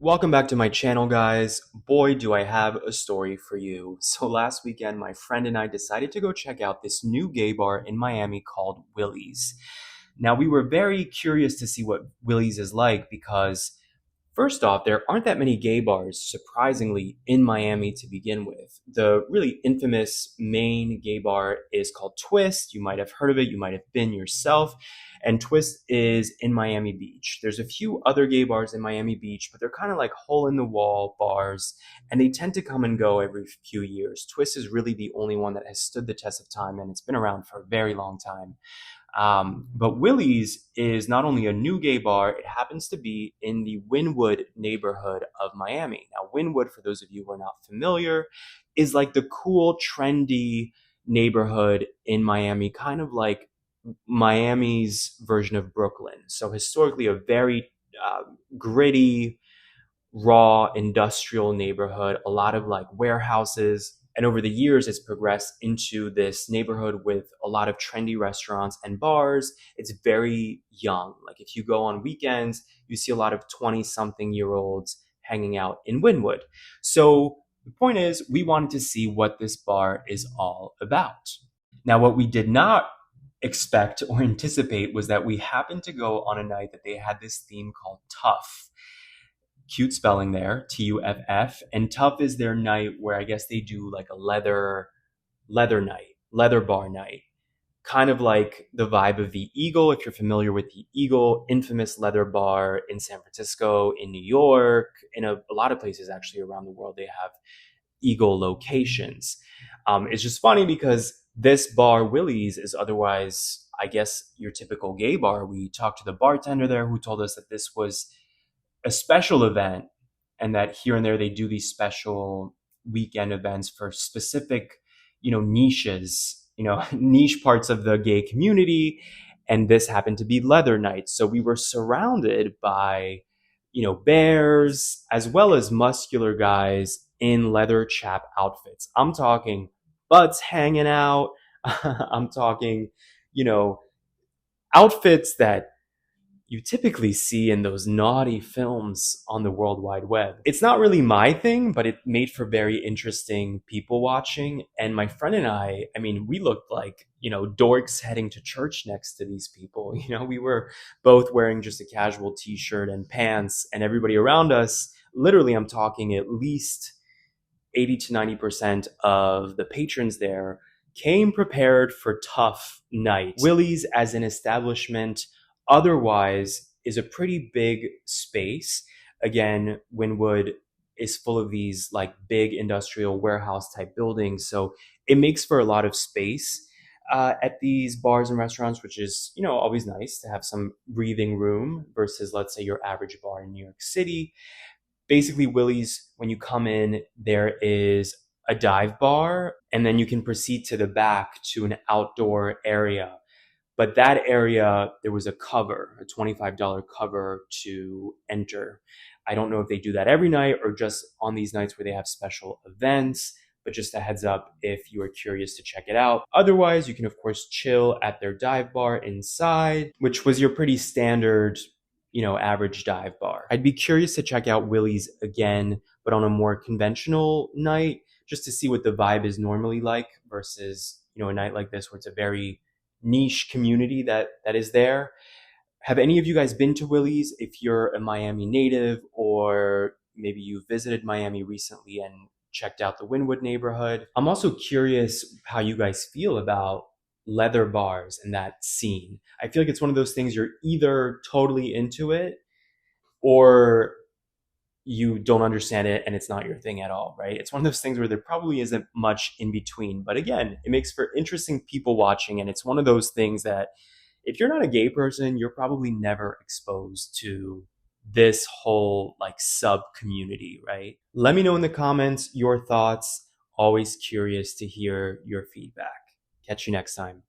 Welcome back to my channel, guys. Boy, do I have a story for you. So last weekend, my friend and I decided to go check out this new gay bar in Miami called Willie's. Now, we were very curious to see what Willie's is like because first off, there aren't that many gay bars, surprisingly, in Miami to begin with. The really infamous main gay bar is called Twist. You might have heard of it, you might have been yourself. And Twist is in Miami Beach. There's a few other gay bars in Miami Beach, but they're kind of like hole in the wall bars, and they tend to come and go every few years. Twist is really the only one that has stood the test of time, and it's been around for a very long time. But Willie's is not only a new gay bar, it happens to be in the Wynwood neighborhood of Miami. Now, Wynwood, for those of you who are not familiar, is like the cool, trendy neighborhood in Miami, kind of like Miami's version of Brooklyn. So, historically, a very gritty, raw industrial neighborhood, a lot of like warehouses. And over the years, it's progressed into this neighborhood with a lot of trendy restaurants and bars. It's very young. Like if you go on weekends, you see a lot of 20 something year olds hanging out in Wynwood. So the point is, we wanted to see what this bar is all about. Now, what we did not expect or anticipate was that we happened to go on a night that they had this theme called Tough. Cute spelling there, Tuff. And Tough is their night where I guess they do like a leather night, leather bar night. Kind of like the vibe of the Eagle, if you're familiar with the Eagle, infamous leather bar in San Francisco, in New York, in a lot of places actually around the world, they have Eagle locations. It's just funny because this bar, Willie's, is otherwise, I guess, your typical gay bar. We talked to the bartender there who told us that this was a special event and that here and there they do these special weekend events for specific, niches, niche parts of the gay community. And this happened to be leather night. So we were surrounded by, bears as well as muscular guys in leather chap outfits. I'm talking butts hanging out. I'm talking, you know, outfits that you typically see in those naughty films on the World Wide Web. It's not really my thing, but it made for very interesting people watching. And my friend and I mean, we looked like, dorks heading to church next to these people. We were both wearing just a casual t-shirt and pants, and everybody around us, literally, I'm talking at least 80 to 90% of the patrons there came prepared for Tough night. Willie's as an establishment otherwise is a pretty big space. Again, Wynwood is full of these like big industrial warehouse type buildings. So it makes for a lot of space at these bars and restaurants, which is, always nice to have some breathing room versus, let's say, your average bar in New York City. Basically, Willie's, when you come in, there is a dive bar, and then you can proceed to the back to an outdoor area. But that area, there was a cover, a $25 cover to enter. I don't know if they do that every night or just on these nights where they have special events, but just a heads up if you are curious to check it out. Otherwise, you can, of course, chill at their dive bar inside, which was your pretty standard, average dive bar. I'd be curious to check out Willie's again, but on a more conventional night, just to see what the vibe is normally like versus, a night like this where it's a very niche community that is there. Have any of you guys been to Willie's? If you're a Miami native, or maybe you visited Miami recently and checked out the Wynwood neighborhood. I'm also curious how you guys feel about leather bars and that scene. I feel like it's one of those things you're either totally into it or you don't understand it and it's not your thing at all, right? It's one of those things where there probably isn't much in between. But again, it makes for interesting people watching. And it's one of those things that if you're not a gay person, you're probably never exposed to this whole like sub community, right? Let me know in the comments your thoughts. Always curious to hear your feedback. Catch you next time.